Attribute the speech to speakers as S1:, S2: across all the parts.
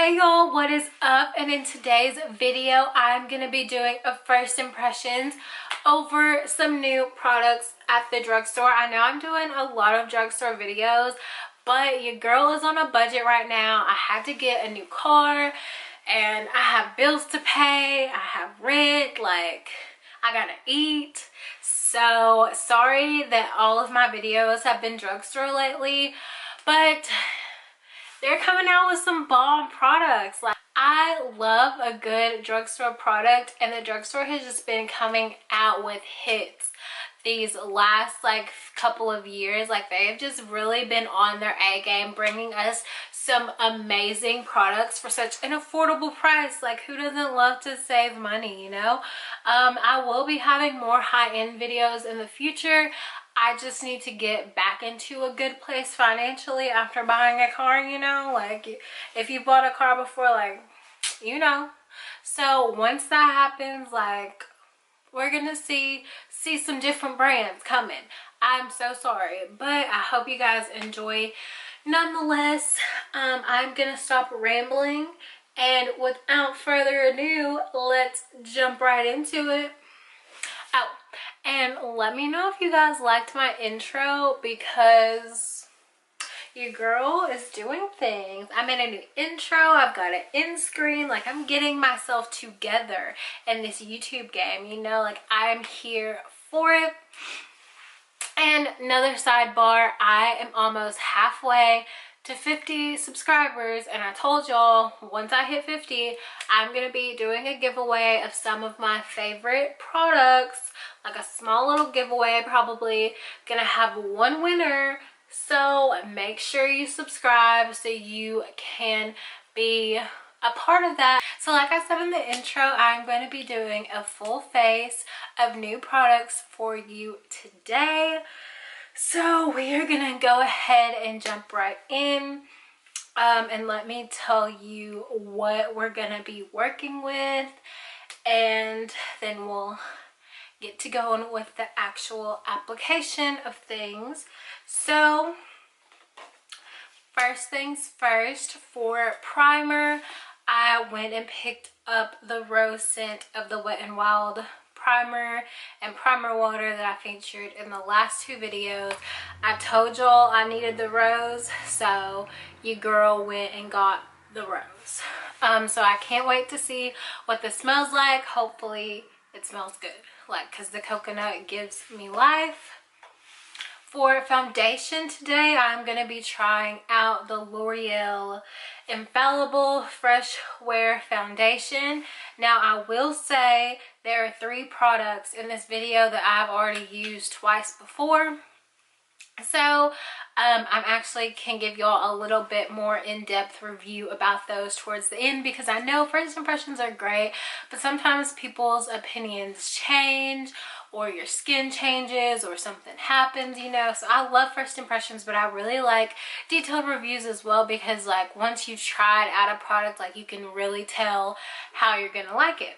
S1: Hey y'all, what is up? And in today's video I'm gonna be doing a first impressions over some new products at the drugstore. I know I'm doing a lot of drugstore videos, but your girl is on a budget right now. I had to get a new car and I have bills to pay, I have rent, like I gotta eat. So sorry that all of my videos have been drugstore lately, but they're coming out with some bomb products. Like, I love a good drugstore product, and the drugstore has just been coming out with hits these last like couple of years. Like, they've just really been on their A game, bringing us some amazing products for such an affordable price. Like, who doesn't love to save money, you know? I will be having more high-end videos in the future. I just need to get back into a good place financially after buying a car, you know? Like, if you bought a car before, like, you know. So once that happens, like, we're gonna see some different brands coming. I'm so sorry, but I hope you guys enjoy nonetheless. I'm gonna stop rambling, and without further ado, let's jump right into it. Oh, and let me know if you guys liked my intro, because your girl is doing things. I made a new intro, I've got an end screen, like I'm getting myself together in this YouTube game, you know, like I'm here for it. And another sidebar, I am almost halfway to 50 subscribers, and I told y'all once I hit 50 I'm gonna be doing a giveaway of some of my favorite products, like a small little giveaway, probably gonna have one winner. So make sure you subscribe so you can be a part of that. So like I said in the intro, I'm going to be doing a full face of new products for you today. So we are gonna go ahead and jump right in, and let me tell you what we're gonna be working with, and then we'll get to going with the actual application of things. So first things first, for primer, I went and picked up the Rose scent of the Wet n Wild primer and primer water that I featured in the last two videos. I told y'all I needed the rose, so your girl went and got the rose. So I can't wait to see what this smells like. Hopefully it smells good, like, because the coconut gives me life. For foundation today, I'm going to be trying out the L'Oreal Infallible Fresh Wear Foundation. Now, I will say there are 3 products in this video that I've already used twice before. So I actually can give y'all a little bit more in-depth review about those towards the end, because I know first impressions are great, but sometimes people's opinions change, or your skin changes, or something happens, you know. So I love first impressions, but I really like detailed reviews as well, because like once you've tried out a product, like you can really tell how you're gonna like it.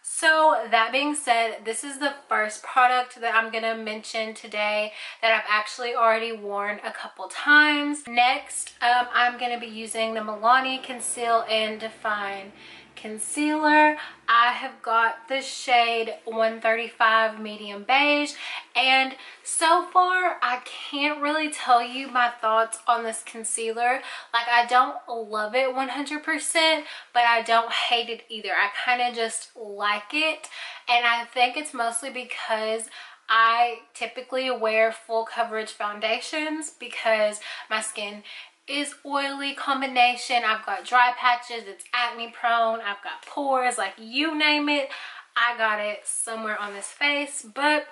S1: So that being said, this is the first product that I'm gonna mention today that I've actually already worn a couple times. Next, I'm gonna be using the Milani Conceal and Define Concealer. I have got the shade 135 medium beige, and so far I can't really tell you my thoughts on this concealer. Like, I don't love it 100%, but I don't hate it either. I kind of just like it, and I think it's mostly because I typically wear full coverage foundations because my skin is oily combination. I've got dry patches, it's acne prone, I've got pores, like you name it, I got it somewhere on this face. But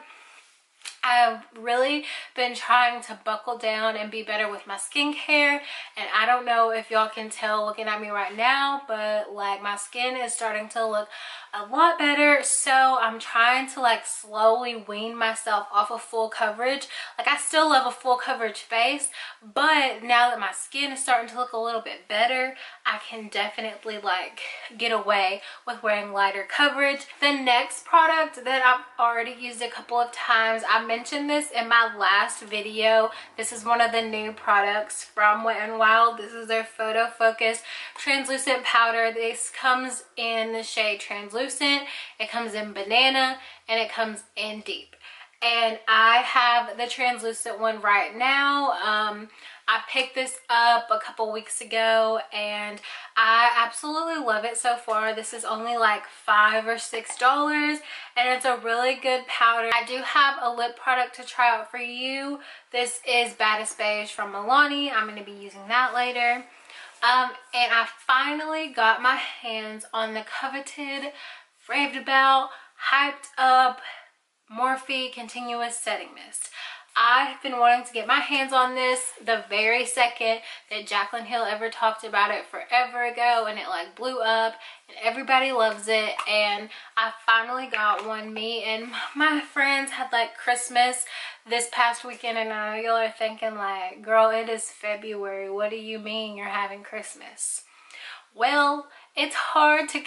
S1: I've really been trying to buckle down and be better with my skincare, and I don't know if y'all can tell looking at me right now, but like my skin is starting to look a lot better. So I'm trying to like slowly wean myself off of full coverage. Like, I still love a full coverage face, but now that my skin is starting to look a little bit better, I can definitely like get away with wearing lighter coverage. The next product that I've already used a couple of times, I mentioned mentioned this in my last video. This is one of the new products from Wet n Wild. This is their Photo Focus translucent powder. This comes in the shade translucent, it comes in banana, and it comes in deep. And I have the translucent one right now. I picked this up a couple weeks ago and I absolutely love it so far. This is only like $5 or $6 and it's a really good powder. I do have a lip product to try out for you. This is Baddest Beige from Milani. I'm going to be using that later. And I finally got my hands on the coveted, raved about, hyped up Morphe Continuous Setting Mist. I've been wanting to get my hands on this the very second that Jaclyn Hill ever talked about it forever ago, and it like blew up and everybody loves it. And I finally got one. Me and my friends had like Christmas this past weekend, and I know y'all are thinking like, girl, it is February, what do you mean you're having Christmas? Well, it's hard to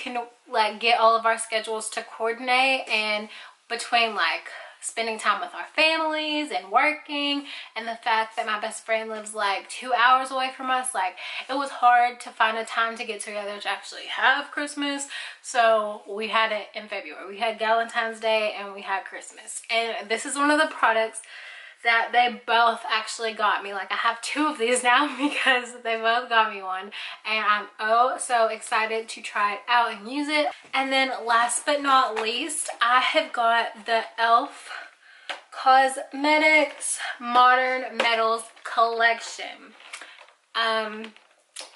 S1: like get all of our schedules to coordinate, and between like spending time with our families and working and the fact that my best friend lives like 2 hours away from us, like it was hard to find a time to get together to actually have Christmas. So we had it in February. We had Valentine's Day and we had Christmas, and this is one of the products that they both actually got me. Like I have two of these now because they both got me one, and I'm oh so excited to try it out and use it. And then last but not least, I have got the e.l.f. Cosmetics Modern Metals collection.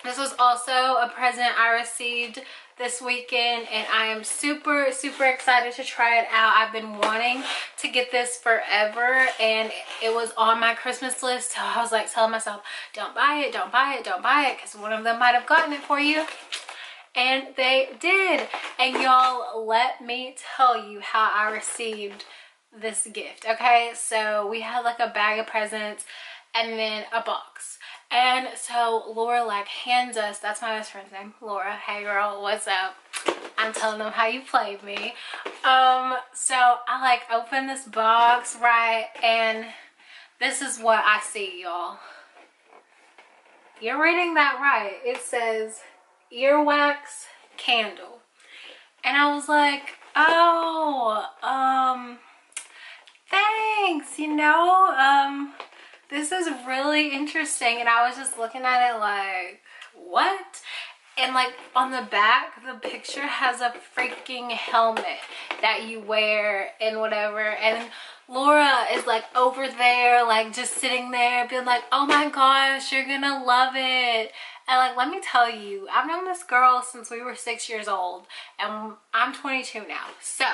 S1: This was also a present I received this weekend, and I am super excited to try it out. I've been wanting to get this forever, and it was on my Christmas list, so I was like telling myself, don't buy it, don't buy it, don't buy it, because one of them might have gotten it for you, and they did. And y'all, let me tell you how I received this gift. Okay, so we had like a bag of presents and then a box. And so Laura like hands us, that's my best friend's name, Laura. Hey girl, what's up? I'm telling them how you played me. So I like open this box, right? And this is what I see, y'all. You're reading that right. It says earwax candle. And I was like, oh, thanks, you know, this is really interesting. And I was just looking at it like, what? And like on the back, the picture has a freaking helmet that you wear and whatever. And Laura is like over there, like just sitting there being like, oh my gosh, you're gonna love it. And like, let me tell you, I've known this girl since we were 6 years old, and I'm 22 now. So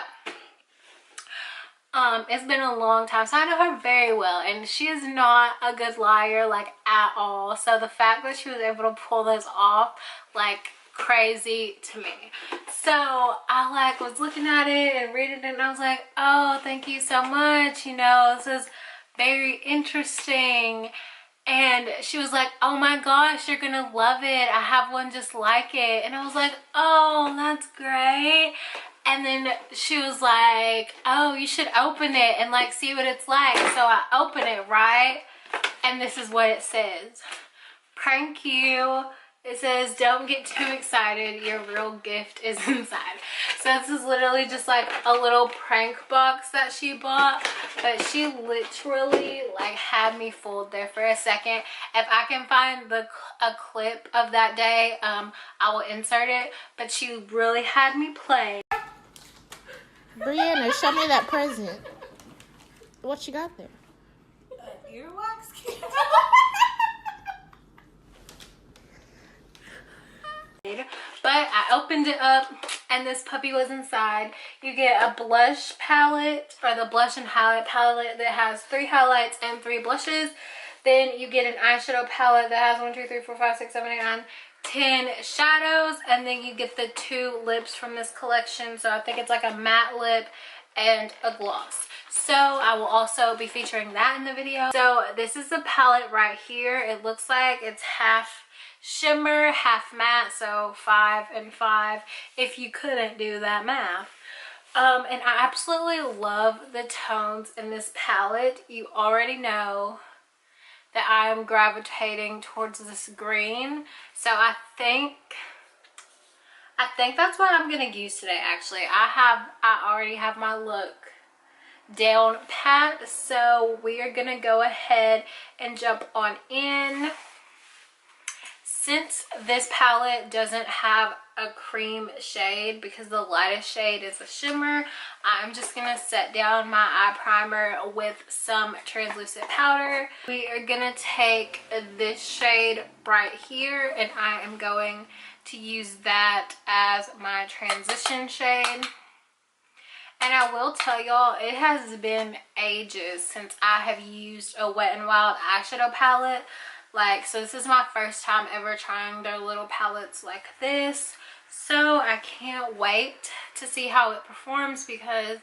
S1: it's been a long time, so I know her very well, and she is not a good liar, like at all. So the fact that she was able to pull this off, like crazy to me. So I like was looking at it and reading it, and I was like, oh, thank you so much, you know, this is very interesting. And she was like, oh my gosh, you're gonna love it, I have one just like it. And I was like, oh, that's great. And then she was like, oh, you should open it and like see what it's like. So I open it, right? And this is what it says. Prank you. It says, don't get too excited, your real gift is inside. So this is literally just like a little prank box that she bought, but she literally like had me fooled there for a second. If I can find a clip of that day, I will insert it, but she really had me play.
S2: Brianna, show me that present. What you got there?
S1: An earwax candle. But I opened it up and this puppy was inside. You get a blush palette, or the blush and highlight palette that has 3 highlights and 3 blushes. Then you get an eyeshadow palette that has 1, 2, 3, 4, 5, 6, 7, 8, 9, 10 shadows. And then you get the 2 lips from this collection. So I think it's like a matte lip and a gloss. So I will also be featuring that in the video. So this is the palette right here. It looks like it's half shimmer, half matte, so 5 and 5 if you couldn't do that math. And I absolutely love the tones in this palette. You already know that I'm gravitating towards this green. So I think that's what I'm gonna use today. Actually, I already have my look down pat, so we are gonna go ahead and jump on in. Since this palette doesn't have a cream shade, because the lightest shade is a shimmer, I'm just gonna set down my eye primer with some translucent powder. We are gonna take this shade right here, and I am going to use that as my transition shade. And I will tell y'all, it has been ages since I have used a Wet n Wild eyeshadow palette. Like, so this is my first time ever trying their little palettes like this. So I can't wait to see how it performs, because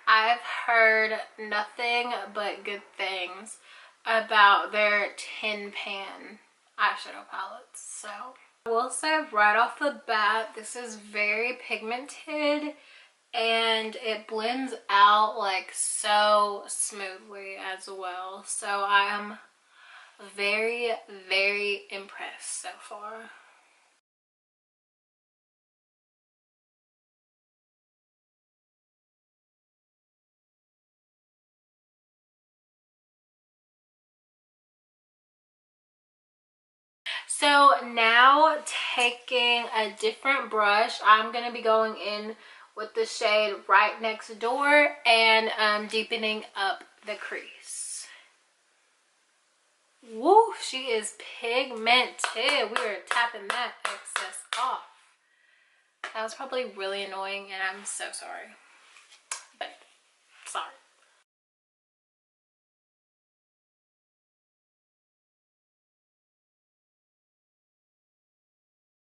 S1: I've heard nothing but good things about their tin pan eyeshadow palettes. So I will say right off the bat, this is very pigmented and it blends out like so smoothly as well. So I am very, very impressed so far. So now, taking a different brush, I'm going to be going in with the shade Right Next Door and deepening up the crease. Woo, she is pigmented. We are tapping that excess off. That was probably really annoying, and I'm so sorry. But, sorry.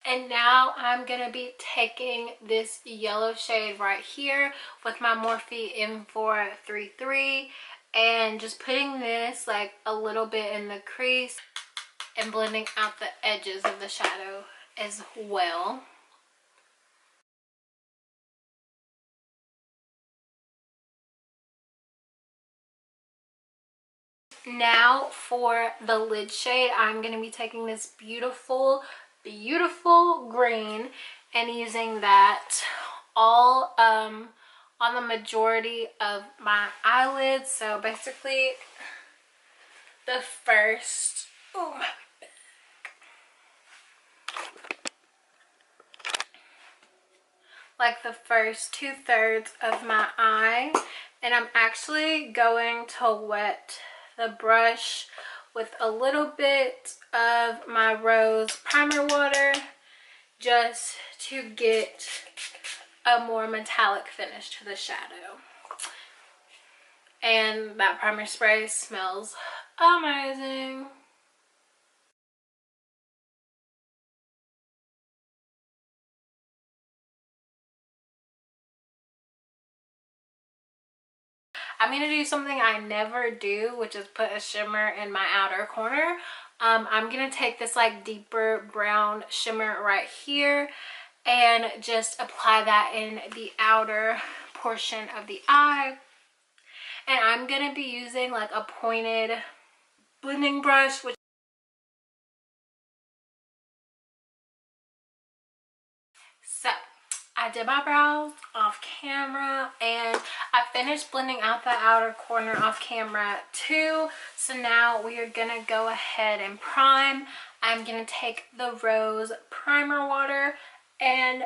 S1: And now I'm going to be taking this yellow shade right here with my Morphe M433 and just putting this like a little bit in the crease and blending out the edges of the shadow as well. Now for the lid shade, I'm going to be taking this beautiful, beautiful green and using that all on the majority of my eyelids. So basically the first, oh my like the first 2/3 of my eye, and I'm actually going to wet the brush with a little bit of my rose primer water just to get a more metallic finish to the shadow. And that primer spray smells amazing. I'm going to do something I never do, which is put a shimmer in my outer corner. I'm going to take this like deeper brown shimmer right here and just apply that in the outer portion of the eye. And I'm going to be using like a pointed blending brush, which so I did my brows off camera and I finished blending out the outer corner off camera too. So now we are gonna go ahead and prime. I'm gonna take the rose primer water and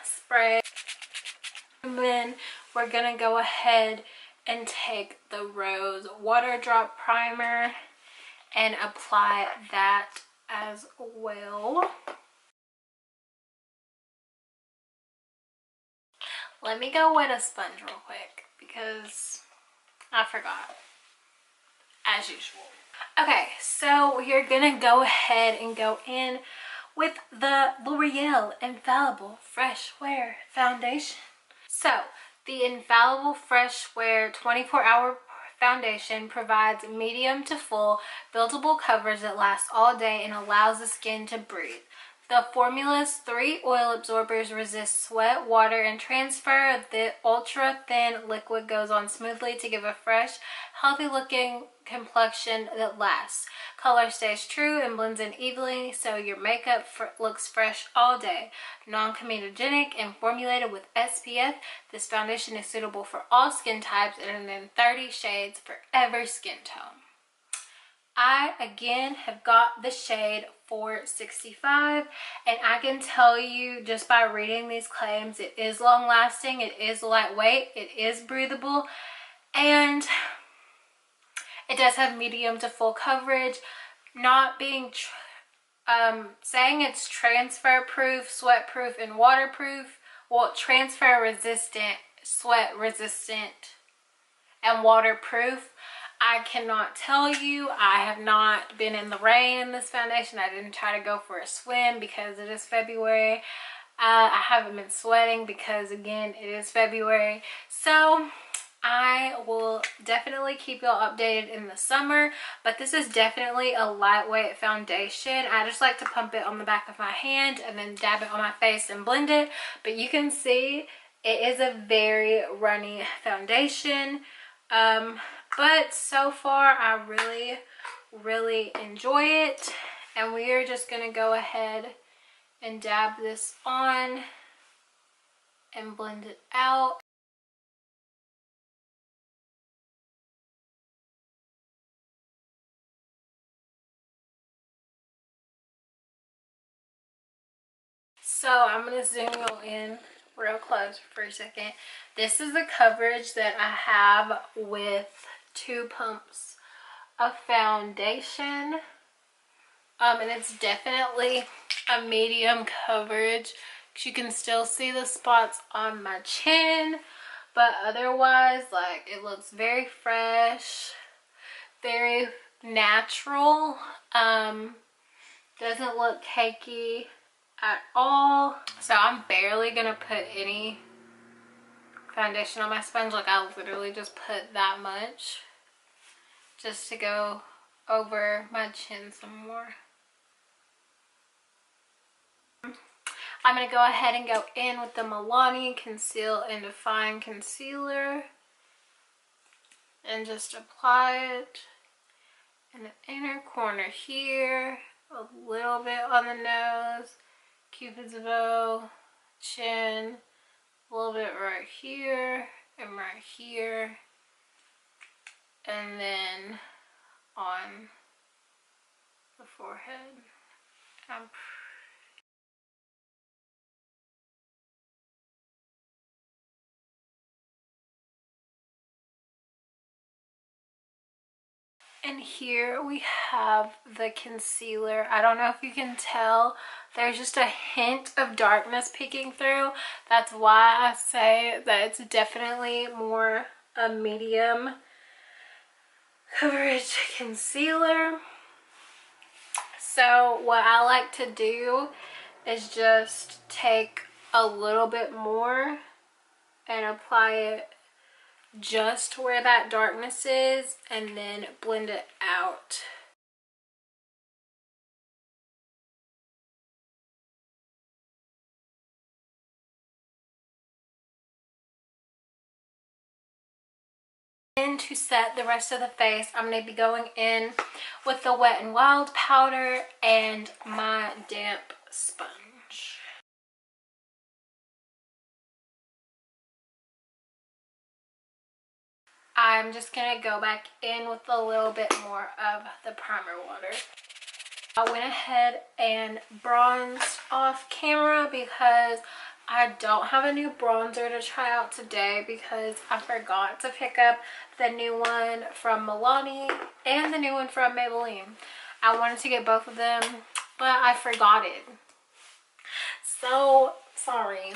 S1: spray. And then we're gonna go ahead and take the rose water drop primer and apply that as well. Let me go wet a sponge real quick because I forgot, as usual. Okay, so we're gonna go ahead and go in with the L'Oreal Infallible Fresh Wear Foundation. So, the Infallible Fresh Wear 24-hour foundation provides medium to full buildable coverage that lasts all day and allows the skin to breathe. The formula's 3 oil absorbers resist sweat, water, and transfer. The ultra thin liquid goes on smoothly to give a fresh, healthy looking complexion that lasts. Color stays true and blends in evenly, so your makeup looks fresh all day. Non-comedogenic and formulated with SPF, this foundation is suitable for all skin types and in 30 shades for every skin tone. I again have got the shade 465, and I can tell you just by reading these claims, it is long lasting, it is lightweight, it is breathable, and it does have medium to full coverage. Not being saying it's transfer proof, sweat proof, and waterproof. Well, transfer resistant, sweat resistant, and waterproof. I cannot tell you. I have not been in the rain in this foundation. I didn't try to go for a swim because it is February. I haven't been sweating because, again, it is February. So I will definitely keep y'all updated in the summer, but this is definitely a lightweight foundation. I just like to pump it on the back of my hand and then dab it on my face and blend it. But you can see it is a very runny foundation. But so far I really enjoy it, and we are just gonna go ahead and dab this on and blend it out. So I'm gonna zoom you in real close for a second. This is the coverage that I have with 2 pumps of foundation, and it's definitely a medium coverage. You can still see the spots on my chin, but otherwise, like, it looks very fresh, very natural. Doesn't look cakey at all. So I'm barely gonna put any foundation on my sponge. Like, I literally just put that much just to go over my chin some more. I'm going to go ahead and go in with the Milani Conceal and Define Concealer and just apply it in the inner corner here, a little bit on the nose, Cupid's bow, chin, a little bit right here and right here, and then on the forehead. And here we have the concealer. I don't know if you can tell, there's just a hint of darkness peeking through. That's why I say that it's definitely more a medium coverage concealer. So what I like to do is just take a little bit more and apply it just where that darkness is, and then blend it out. And to set the rest of the face, I'm going to be going in with the Wet n Wild powder and my damp sponge. I'm just going to go back in with a little bit more of the primer water. I went ahead and bronzed off camera because I don't have a new bronzer to try out today because I forgot to pick up the new one from Milani and the new one from Maybelline. I wanted to get both of them, but I forgot it. So sorry.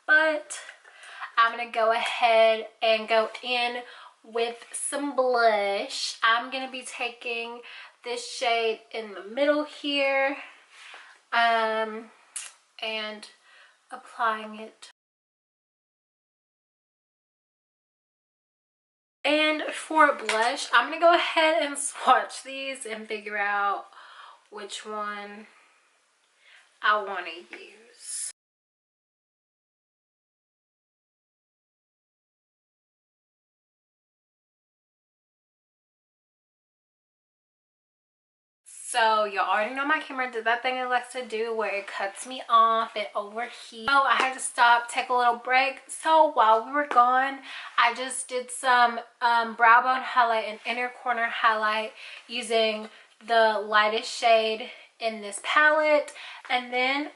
S1: But I'm going to go ahead and go in with some blush. I'm going to be taking this shade in the middle here and applying it. And for blush, I'm going to go ahead and swatch these and figure out which one I want to use. So you already know my camera did that thing it likes to do where it cuts me off, it overheats. So I had to stop, take a little break. So while we were gone, I just did some brow bone highlight and inner corner highlight using the lightest shade in this palette. And then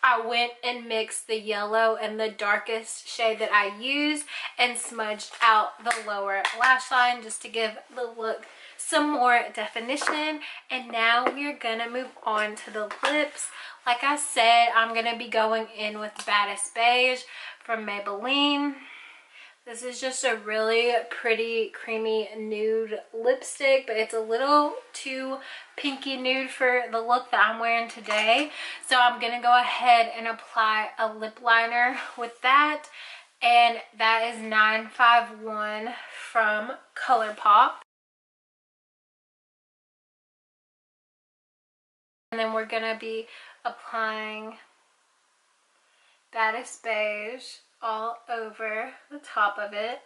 S1: I went and mixed the yellow and the darkest shade that I used and smudged out the lower lash line just to give the look some more definition. And now we're gonna move on to the lips. Like I said, I'm gonna be going in with Baddest Beige from Maybelline. This is just a really pretty creamy nude lipstick, but it's a little too pinky nude for the look that I'm wearing today. So I'm gonna go ahead and apply a lip liner with that, and that is 951 from Colourpop. And then we're gonna be applying Baddest Beige all over the top of it.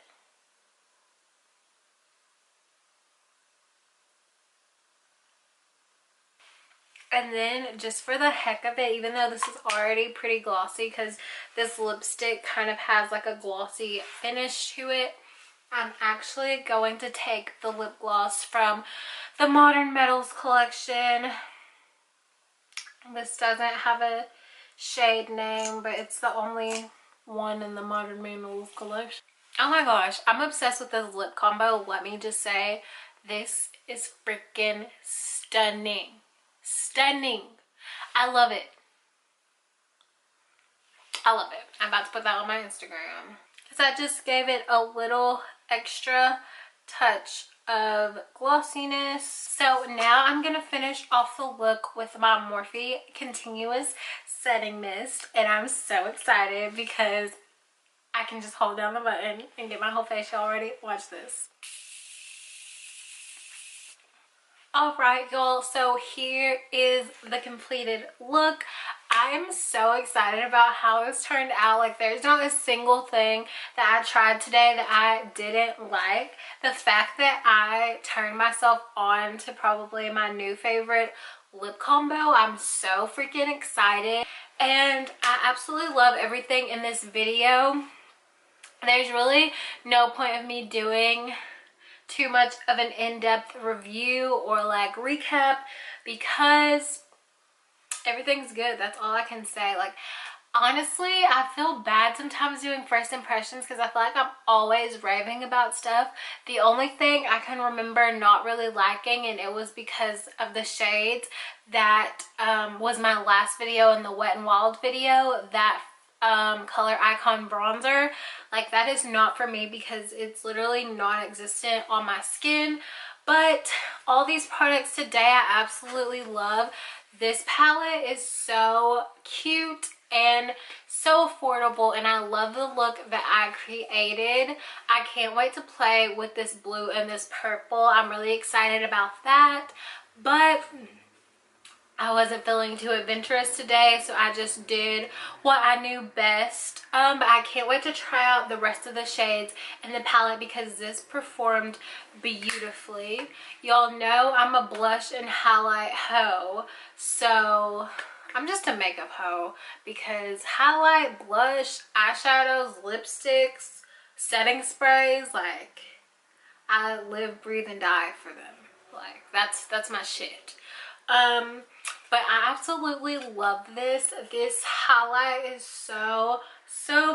S1: And then just for the heck of it, even though this is already pretty glossy because this lipstick kind of has like a glossy finish to it, I'm actually going to take the lip gloss from the Modern Metals collection. This doesn't have a shade name, but it's the only one in the Modern Metals collection. Oh my gosh, I'm obsessed with this lip combo. Let me just say, this is freaking stunning. Stunning. I love it. I love it. I'm about to put that on my Instagram. So I just gave it a little extra touch of glossiness. So now I'm gonna finish off the look with my Morphe Continuous Setting Mist, and I'm so excited because I can just hold down the button and get my whole facial already. Watch this. Alright y'all, so here is the completed look. I'm so excited about how this turned out. Like, there's not a single thing that I tried today that I didn't like. The fact that I turned myself on to probably my new favorite lip combo, I'm so freaking excited. And I absolutely love everything in this video. There's really no point of me doing too much of an in-depth review or like recap because everything's good. That's all I can say. Like, honestly, I feel bad sometimes doing first impressions because I feel like I'm always raving about stuff. The only thing I can remember not really liking, and it was because of the shades, that was my last video in the Wet n Wild video, that color icon bronzer. Like, that is not for me because it's literally non-existent on my skin. But all these products today I absolutely love. This palette is so cute and so affordable, and I love the look that I created. I can't wait to play with this blue and this purple. I'm really excited about that, but I wasn't feeling too adventurous today, so I just did what I knew best. But I can't wait to try out the rest of the shades in the palette because this performed beautifully. Y'all know I'm a blush and highlight hoe, so I'm just a makeup hoe because highlight, blush, eyeshadows, lipsticks, setting sprays, like, I live, breathe, and die for them. Like, that's my shit. But I absolutely love this. This highlight is so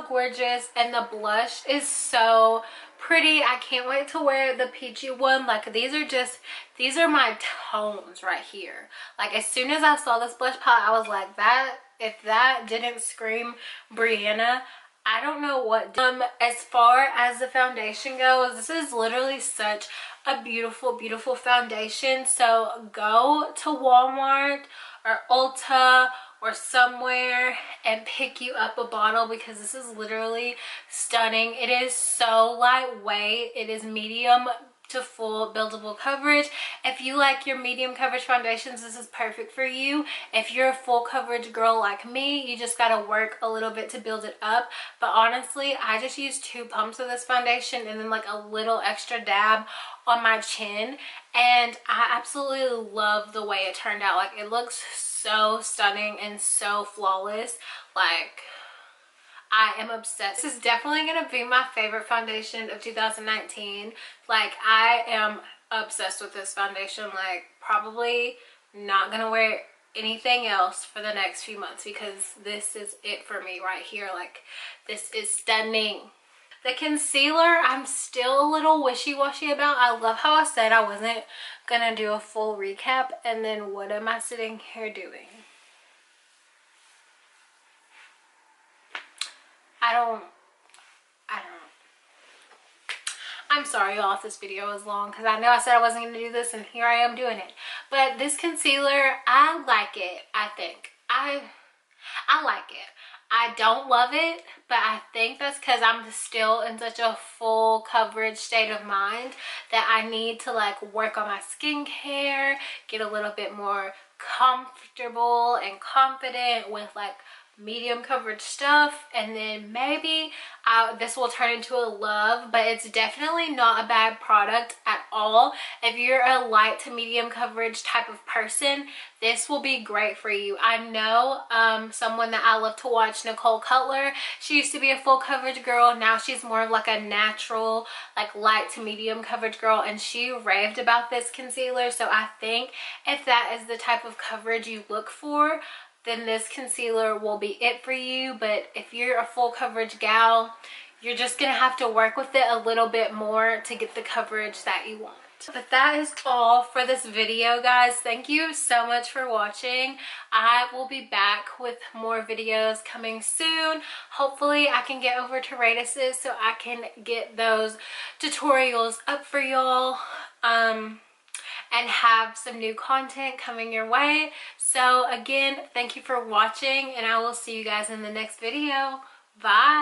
S1: gorgeous, and the blush is so pretty. I can't wait to wear the peachy one. Like, these are my tones right here. Like, as soon as I saw this blush palette, I was like, that, if that didn't scream Brianna, I don't know what. As far as the foundation goes, this is literally such a beautiful foundation. So go to Walmart or Ulta or somewhere and pick you up a bottle because this is literally stunning. It is so lightweight. It is medium to full buildable coverage. If you like your medium coverage foundations, this is perfect for you. If you're a full coverage girl like me, you just gotta work a little bit to build it up. But honestly, I just used 2 pumps of this foundation and then like a little extra dab on my chin, and I absolutely love the way it turned out. Like, it looks so stunning and so flawless. Like, I am obsessed. This is definitely gonna be my favorite foundation of 2019. Like, I am obsessed with this foundation. Like, probably not gonna wear anything else for the next few months because this is it for me right here. Like, this is stunning. The concealer, I'm still a little wishy-washy about. I love how I said I wasn't gonna do a full recap, and then what am I sitting here doing? I don't. I'm sorry y'all if this video is long, because I know I said I wasn't going to do this and here I am doing it. But this concealer, I like it. I think I like it. I don't love it, but I think that's because I'm still in such a full coverage state of mind that I need to like work on my skincare, get a little bit more comfortable and confident with like medium coverage stuff, and then maybe this will turn into a love. But it's definitely not a bad product at all. If you're a light to medium coverage type of person, this will be great for you. I know someone that I love to watch, Nicole Cutler. She used to be a full coverage girl. Now she's more of like a natural, like light to medium coverage girl, and she raved about this concealer. So I think if that is the type of coverage you look for, then this concealer will be it for you. But if you're a full coverage gal, you're just gonna have to work with it a little bit more to get the coverage that you want. But that is all for this video, guys. Thank you so much for watching. I will be back with more videos coming soon. Hopefully I can get over to Radis's so I can get those tutorials up for y'all, and have some new content coming your way. So again, thank you for watching, and I will see you guys in the next video. Bye.